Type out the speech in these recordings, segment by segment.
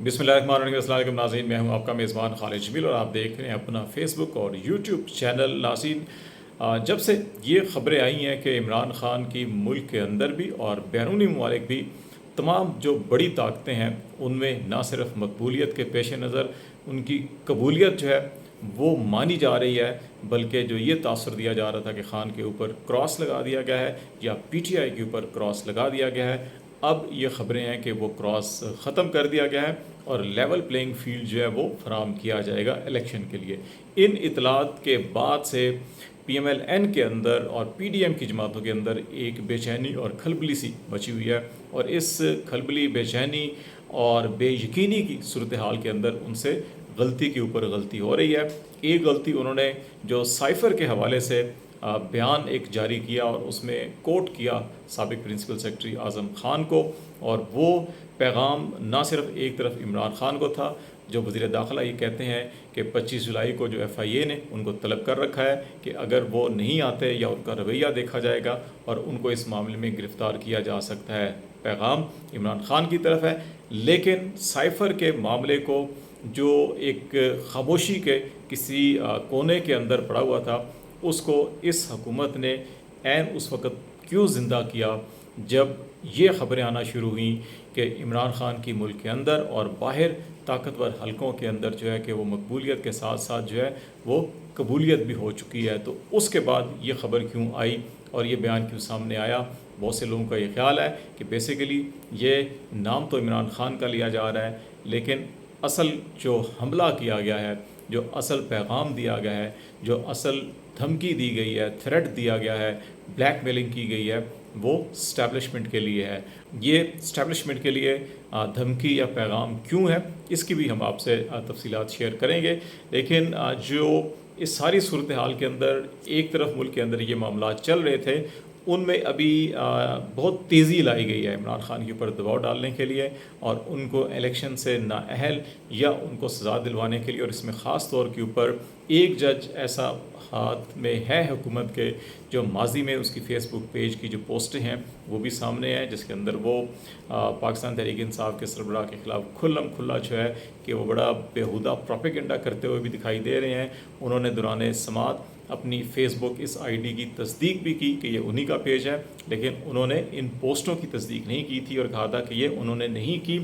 बिस्मिल्लाहिर्रहमानिर्रहीम। अस्सलाम वालेकुम नाज़रीन, मैं हूं आपका मेज़बान खालिद जमील और आप देख रहे हैं अपना फेसबुक और यूट्यूब चैनल। नाज़रीन, जब से ये ख़बरें आई हैं कि इमरान ख़ान की मुल्क के अंदर भी और बैरूनी ममालिक भी तमाम जो बड़ी ताकतें हैं उनमें ना सिर्फ मकबूलियत के पेश नज़र उनकी कबूलियत जो है वो मानी जा रही है, बल्कि जो ये तासर दिया जा रहा था कि ख़ान के ऊपर क्रॉस लगा दिया गया है या PTI के ऊपर क्रॉस लगा दिया गया है, अब ये ख़बरें हैं कि वो क्रॉस ख़त्म कर दिया गया है और लेवल प्लेइंग फील्ड जो है वो फराम किया जाएगा इलेक्शन के लिए। इन इतलात के बाद से PMLN के अंदर और PDM की जमातों के अंदर एक बेचैनी और खलबली सी मची हुई है और इस खलबली, बेचैनी और बेयकीनी की सूरत हाल के अंदर उनसे गलती के ऊपर गलती हो रही है। एक गलती उन्होंने जो साइफ़र के हवाले से बयान एक जारी किया और उसमें कोट किया साबिक प्रिंसिपल सेक्रेटरी आज़म ख़ान को, और वो पैगाम ना सिर्फ एक तरफ इमरान ख़ान को था, जो वज़ीर दाखिला ये कहते हैं कि 25 जुलाई को जो FIA ने उनको तलब कर रखा है कि अगर वो नहीं आते या उनका रवैया देखा जाएगा और उनको इस मामले में गिरफ़्तार किया जा सकता है। पैगाम इमरान ख़ान की तरफ है, लेकिन साइफ़र के मामले को जो एक खामोशी के किसी कोने के अंदर पड़ा हुआ था, उसको इस हुकूमत ने ऐन उस वक़्त क्यों ज़िंदा किया जब ये ख़बरें आना शुरू हुई कि इमरान ख़ान की मुल्क के अंदर और बाहर ताकतवर हलकों के अंदर जो है कि वो मकबूलियत के साथ साथ जो है वो कबूलियत भी हो चुकी है। तो उसके बाद ये ख़बर क्यों आई और ये बयान क्यों सामने आया? बहुत से लोगों का ये ख्याल है कि बेसिकली ये नाम तो इमरान ख़ान का लिया जा रहा है, लेकिन असल जो हमला किया गया है, जो असल पैगाम दिया गया है, जो असल धमकी दी गई है, थ्रेट दिया गया है, ब्लैकमेलिंग की गई है, वो स्टैब्लिशमेंट के लिए है। ये स्टैब्लिशमेंट के लिए धमकी या पैगाम क्यों है, इसकी भी हम आपसे तफसीलात शेयर करेंगे। लेकिन जो इस सारी सूरत हाल के अंदर एक तरफ मुल्क के अंदर ये मामला चल रहे थे, उनमें अभी बहुत तेज़ी लाई गई है इमरान ख़ान के ऊपर दबाव डालने के लिए और उनको इलेक्शन से नाअहल या उनको सज़ा दिलवाने के लिए। और इसमें ख़ास तौर के ऊपर एक जज ऐसा हाथ में है हुकूमत के, जो माजी में उसकी फ़ेसबुक पेज की जो पोस्टें हैं वो भी सामने हैं, जिसके अंदर वो पाकिस्तान तहरीक इंसाफ के सरबराह के ख़िलाफ़ खुल्लम खुल्ला जो है कि वो बड़ा बेहुदा प्रोपेगेंडा करते हुए भी दिखाई दे रहे हैं। उन्होंने दौरान समात अपनी फ़ेसबुक इस ID की तस्दीक भी की कि ये उन्हीं का पेज है, लेकिन उन्होंने इन पोस्टों की तस्दीक नहीं की थी और कहा था कि ये उन्होंने नहीं की।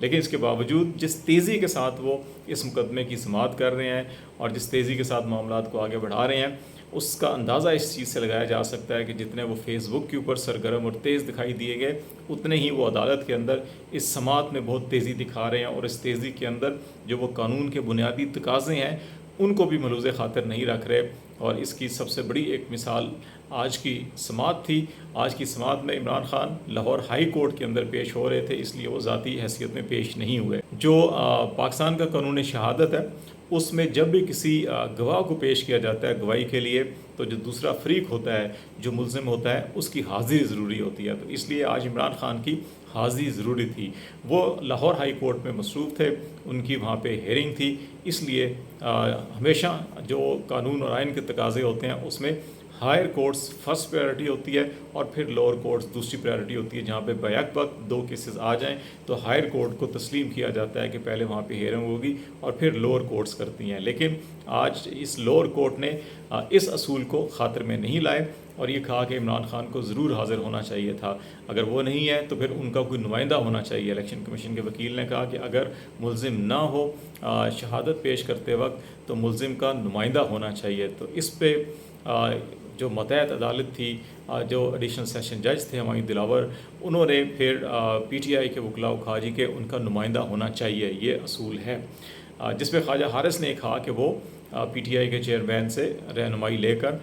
लेकिन इसके बावजूद जिस तेज़ी के साथ वो इस मुकदमे की समात कर रहे हैं और जिस तेज़ी के साथ मामलात को आगे बढ़ा रहे हैं, उसका अंदाज़ा इस चीज़ से लगाया जा सकता है कि जितने वो फ़ेसबुक के ऊपर सरगर्म और तेज़ दिखाई दिए गए, उतने ही वो अदालत के अंदर इस समात में बहुत तेज़ी दिखा रहे हैं और इस तेज़ी के अंदर जो वो कानून के बुनियादी तकाज़े हैं उनको भी मलूज़ ख़ातिर नहीं रख रहे। और इसकी सबसे बड़ी एक मिसाल आज की समात थी। आज की समात में इमरान ख़ान लाहौर हाई कोर्ट के अंदर पेश हो रहे थे, इसलिए वो ज़ाती हैसियत में पेश नहीं हुए। जो पाकिस्तान का कानून शहादत है, उसमें जब भी किसी गवाह को पेश किया जाता है गवाही के लिए, तो जो दूसरा फ़रीक होता है, जो मुल्ज़िम होता है, उसकी हाज़िरी ज़रूरी होती है। तो इसलिए आज इमरान ख़ान की हाज़िरी ज़रूरी थी। वो लाहौर हाई कोर्ट में मसरूफ़ थे, उनकी वहाँ पे हेयरिंग थी। इसलिए हमेशा जो कानून और आइन के तकाज़े होते हैं उसमें हायर कोर्ट्स फर्स्ट प्रायोरिटी होती है और फिर लोअर कोर्ट्स दूसरी प्रायोरिटी होती है। जहाँ पे बैक वक्त दो केसेस आ जाएं तो हायर कोर्ट को तस्लीम किया जाता है कि पहले वहाँ पे हेयरिंग होगी और फिर लोअर कोर्ट्स करती हैं। लेकिन आज इस लोअर कोर्ट ने इस असूल को खातिर में नहीं लाए और ये कहा कि इमरान ख़ान को ज़रूर हाज़िर होना चाहिए था। अगर वो नहीं है तो फिर उनका कोई नुमाइंदा होना चाहिए। इलेक्शन कमीशन के वकील ने कहा कि अगर मुल्ज़िम ना हो शहादत पेश करते वक्त तो मुल्ज़िम का नुमाइंदा होना चाहिए। तो इस पे जो मतहत अदालत थी, जो एडिशनल सेशन जज थे हमायूं दिलावर, उन्होंने फिर PTI के वकला खाजी के उनका नुमाइंदा होना चाहिए, ये असूल है। जिसमें ख्वाजा हारिस ने कहा कि वो PTI के चेयरमैन से रहनुमाई लेकर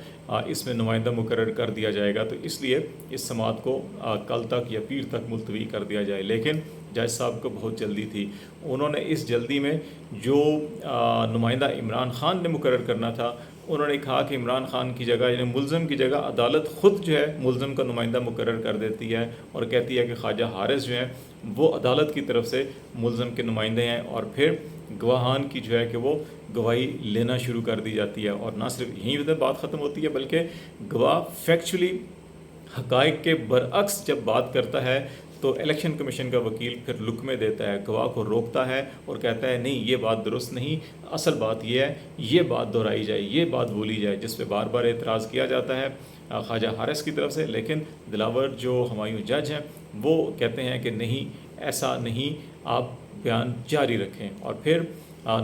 इसमें नुमाइंदा मुकर्रर कर दिया जाएगा। तो इसलिए इस समात को कल तक या पीर तक मुलतवी कर दिया जाए। लेकिन जज साहब को बहुत जल्दी थी। उन्होंने इस जल्दी में जो नुमाइंदा इमरान ख़ान ने मुकर्रर करना था, उन्होंने कहा कि इमरान ख़ान की जगह यानी मुल्ज़िम की जगह अदालत ख़ुद जो है मुल्ज़िम का नुमाइंदा मुकर्रर कर देती है और कहती है कि ख्वाजा हारिस जो हैं वो अदालत की तरफ से मुल्ज़िम के नुमाइंदे हैं और फिर गवाहान की जो है कि वो गवाही लेना शुरू कर दी जाती है। और ना सिर्फ यहीं पर बात ख़त्म होती है, बल्कि गवाह फैक्चुअली हक़ाइक़ के बरअक्स जब बात करता है تو الیکشن کمیشن کا وکیل پھر لکمے دیتا ہے، گواہ کو روکتا ہے اور کہتا ہے نہیں یہ بات درست نہیں، اصل بات یہ ہے، یہ بات دہرائی جائے، یہ بات بولی جائے، جس پہ بار بار اعتراض کیا جاتا ہے خواجہ حارث کی طرف سے. لیکن دلاور جو ہمایوں جج ہیں وہ کہتے ہیں کہ نہیں ایسا نہیں، آپ بیان جاری رکھیں. اور پھر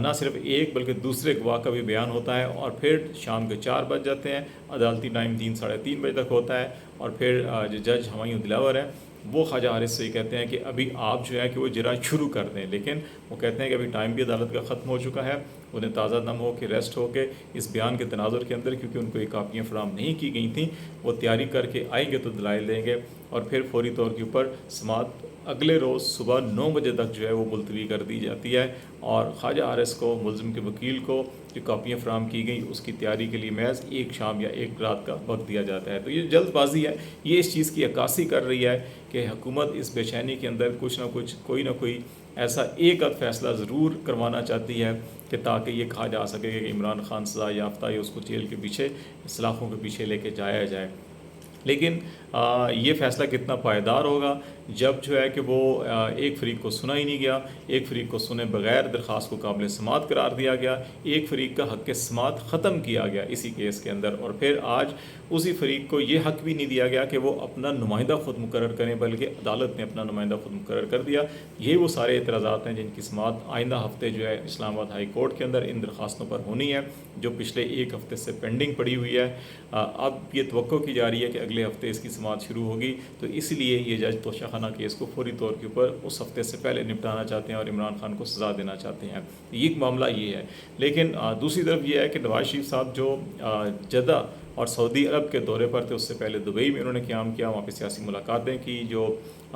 نہ صرف ایک بلکہ دوسرے گواہ کا بھی بیان ہوتا ہے، اور پھر شام کے 4 بج جاتے ہیں، عدالتی ٹائم 3 ساڑھے 3 بجے تک ہوتا ہے. اور پھر جو جج ہمایوں دلاور ہیں وہ خواجہ حارث سے یہ کہتے ہیں کہ ابھی آپ جو ہے کہ وہ اجرا شروع کر دیں. لیکن وہ کہتے ہیں کہ ابھی ٹائم بھی عدالت کا ختم ہو چکا ہے، انہیں تازہ دم ہو کے ریسٹ ہو کے اس بیان کے تناظر کے اندر، کیونکہ ان کو یہ کاپیاں فراہم نہیں کی گئی تھیں، وہ تیاری کر کے آئیں گے تو دلائل دیں گے. اور پھر فوری طور کے اوپر سماعت اگلے روز صبح 9 بجے تک جو ہے وہ ملتوی کر دی جاتی ہے. اور خواجہ حارث کو، ملزم کے وکیل کو، جو کاپیاں فراہم کی گئیں اس کی تیاری کے لیے محض ایک شام یا ایک رات کا وقت دیا جاتا ہے. تو یہ جلد بازی ہے، یہ اس چیز کی عکاسی کر رہی ہے کہ حکومت اس بے چینی کے اندر کچھ نہ کچھ، کوئی نہ کوئی ایسا ایک آدھ فیصلہ ضرور کروانا چاہتی ہے کہ تاکہ یہ کہا جا سکے کہ عمران خان سزا یافتہ ہے، اس کو جیل کے پیچھے، سلاخوں کے پیچھے لے کے جایا جائے. لیکن یہ فیصلہ کتنا پائیدار ہوگا جب جو ہے کہ وہ ایک فریق کو سنا ہی نہیں گیا، ایک فریق کو سنے بغیر درخواست کو قابل سماعت قرار دیا گیا، ایک فریق کا حق سماعت ختم کیا گیا اسی کیس کے اندر، اور پھر آج اسی فریق کو یہ حق بھی نہیں دیا گیا کہ وہ اپنا نمائندہ خود مقرر کریں، بلکہ عدالت نے اپنا نمائندہ خود مقرر کر دیا. یہ وہ سارے اعتراضات ہیں جن کی سماعت آئندہ ہفتے جو ہے اسلام آباد ہائی کورٹ کے اندر ان درخواستوں پر ہونی ہے، جو پچھلے ایک ہفتے سے پینڈنگ پڑی ہوئی ہے. اب یہ توقع کی جا رہی ہے کہ اگلے ہفتے اس کی سماعت شروع ہوگی، تو اس لیے یہ جج توشہ خانہ کیس کو فوری طور کے اوپر اس ہفتے سے پہلے نپٹانا چاہتے ہیں اور عمران خان کو سزا دینا چاہتے ہیں. یہ معاملہ یہ ہے. لیکن دوسری طرف یہ ہے کہ نواز شریف صاحب جو جدہ اور سعودی عرب کے دورے پر تھے، اس سے پہلے دبئی میں انہوں نے قیام کیا، وہاں پہ سیاسی ملاقاتیں کی، جو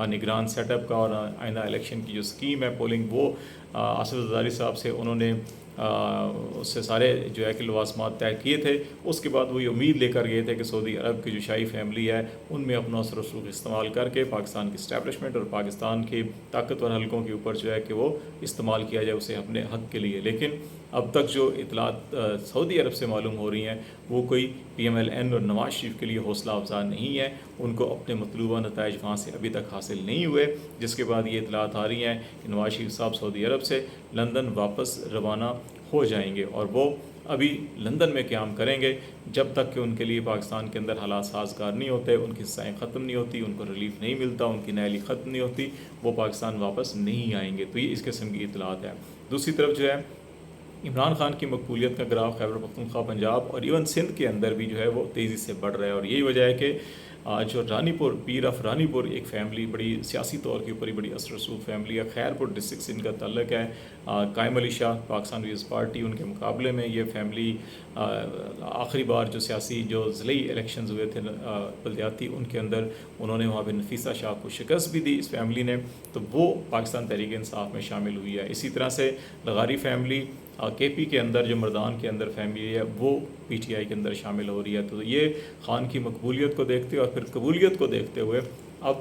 نگران سیٹ اپ کا اور آئندہ الیکشن کی جو اسکیم ہے پولنگ، وہ اسد زرداری صاحب سے انہوں نے اس سے سارے جو ہے کہ لوازمات طے کیے تھے. اس کے بعد وہ یہ امید لے کر گئے تھے کہ سعودی عرب کی جو شاہی فیملی ہے ان میں اپنا اثر و رسوخ استعمال کر کے پاکستان کی اسٹیبلشمنٹ اور پاکستان کے طاقتور حلقوں کے اوپر جو ہے کہ وہ استعمال کیا جائے اسے اپنے حق کے لیے. لیکن اب تک جو اطلاعات سعودی عرب سے معلوم ہو رہی ہیں وہ کوئی پی ایم ایل این اور نواز شریف کے لیے حوصلہ افزا نہیں ہے. ان کو اپنے مطلوبہ نتائج وہاں سے ابھی تک حاصل نہیں ہوئے، جس کے بعد یہ اطلاعات آ رہی ہیں کہ نواز شریف صاحب سعودی عرب سے لندن واپس روانہ ہو جائیں گے، اور وہ ابھی لندن میں قیام کریں گے جب تک کہ ان کے لیے پاکستان کے اندر حالات سازگار نہیں ہوتے، ان کی سزائیں ختم نہیں ہوتی، ان کو ریلیف نہیں ملتا، ان کی نیلی ختم نہیں ہوتی، وہ پاکستان واپس نہیں آئیں گے. تو یہ اس قسم کی اطلاعات ہیں. دوسری طرف جو ہے عمران خان کی مقبولیت کا گراف خیبر پختونخوا، پنجاب اور ایون سندھ کے اندر بھی جو ہے وہ تیزی سے بڑھ رہا ہے. اور یہی وجہ ہے کہ جو رانی پور، پیر آف رانی پور ایک فیملی، بڑی سیاسی طور کے اوپر بڑی اثر رسوخ فیملی ہے، خیرپور ڈسٹرکٹ سے ان کا تعلق ہے. قائم علی شاہ پاکستان پیپلز پارٹی، ان کے مقابلے میں یہ فیملی آخری بار جو سیاسی جو ضلعی الیکشنز ہوئے تھے بلدیاتی، ان کے اندر انہوں نے وہاں پہ نفیسہ شاہ کو شکست بھی دی اس فیملی نے، تو وہ پاکستان تحریک انصاف میں شامل ہوئی ہے. اسی طرح سے لغاری فیملی کے پی کے اندر، جو مردان کے اندر فیملی ہے، وہ پی ٹی آئی کے اندر شامل ہو رہی ہے. تو یہ خان کی مقبولیت کو دیکھتے اور پھر قبولیت کو دیکھتے ہوئے اب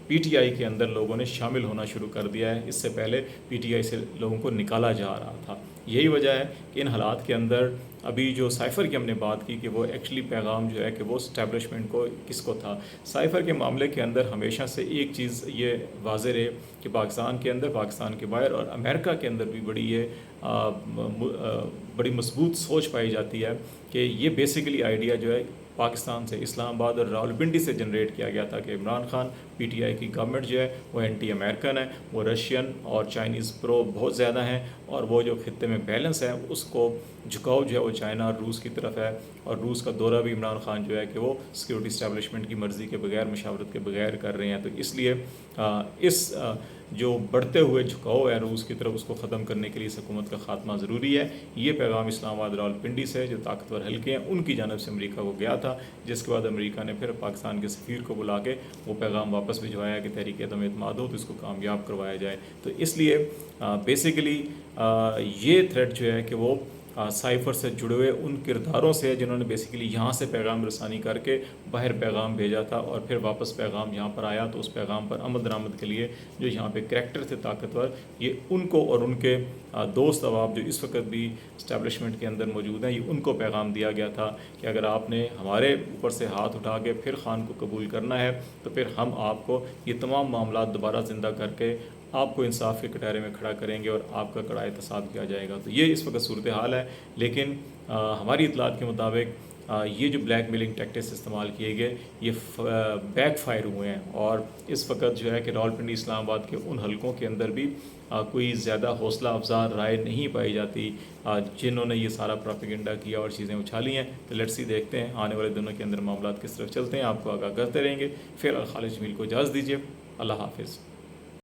پی ٹی آئی کے اندر لوگوں نے شامل ہونا شروع کر دیا ہے. اس سے پہلے پی ٹی آئی سے لوگوں کو نکالا جا رہا تھا. یہی وجہ ہے کہ ان حالات کے اندر ابھی جو سائفر کی ہم نے بات کی کہ وہ ایکچولی پیغام جو ہے کہ وہ اسٹیبلشمنٹ کو کس کو تھا. سائفر کے معاملے کے اندر ہمیشہ سے ایک چیز یہ واضح رہے کہ پاکستان کے اندر، پاکستان کے باہر اور امریکہ کے اندر بھی بڑی مضبوط سوچ پائی جاتی ہے کہ یہ بیسیکلی آئیڈیا جو ہے پاکستان سے، اسلام آباد اور راولپنڈی سے جنریٹ کیا گیا تھا کہ Imran Khan, P T I کی گورنمنٹ جو ہے وہ اینٹی امریکن ہے، وہ رشین اور چائنیز پرو بہت زیادہ ہیں، اور وہ جو خطے میں بیلنس ہے اس کو جھکاؤ جو ہے وہ چائنا اور روس کی طرف ہے. اور روس کا دورہ بھی عمران خان جو ہے کہ وہ سیکورٹی اسٹیبلشمنٹ کی مرضی کے بغیر، مشاورت کے بغیر کر رہے ہیں. تو اس لیے اس جو بڑھتے ہوئے جھکاؤ ہے روس کی طرف، اس کو ختم کرنے کے لیے اس حکومت کا خاتمہ ضروری ہے. یہ پیغام اسلام آباد راولپنڈی سے جو طاقتور حلقے ہیں ان کی جانب سے امریکہ کو گیا تھا، جس کے بعد امریکہ نے پھر پاکستان کے سفیر کو بلا کے وہ پیغام واپس بھجوایا کہ تحریک عدم اعتماد ہو تو اس کو کامیاب کروایا جائے. تو اس لیے بیسیکلی یہ تھریٹ جو ہے کہ وہ साइफ़र से जुड़े हुए उन किरदारों से है जिन्होंने बेसिकली यहाँ से पैगाम रसानी करके बाहर पैगाम भेजा था और फिर वापस पैगाम यहाँ पर आया। तो उस पैगाम पर अमल दरामद के लिए जो यहाँ पे करैक्टर थे ताकतवर, ये उनको और उनके दोस्त अहबाब जो इस वक्त भी इस्टेब्लिशमेंट के अंदर मौजूद हैं, ये उनको पैगाम दिया गया था कि अगर आपने हमारे ऊपर से हाथ उठा के फिर ख़ान को कबूल करना है तो फिर हम आपको ये तमाम मामला दोबारा ज़िंदा करके आपको इंसाफ के कटहरे में खड़ा करेंगे और आपका कड़ा एहतसाब किया जाएगा। तो ये इस वक्त सूरत हाल है। लेकिन हमारी इतलात के मुताबिक ये जो ब्लैक मेलिंग टैक्टिक्स इस्तेमाल किए गए ये बैक फायर हुए हैं और इस वक्त जो है कि रावलपिंडी इस्लामाबाद के उन हलकों के अंदर भी कोई ज़्यादा हौसला अफजा राय नहीं पाई जाती जिन्होंने ये सारा प्रोपेगेंडा किया और चीज़ें उछाली हैं। तो लेट्स सी, देखते हैं आने वाले दिनों के अंदर मामला किस तरफ चलते हैं, आपको आगाह करते रहेंगे। फिर खालिद जमील को इजाज़त दीजिए। अल्लाह हाफिज़।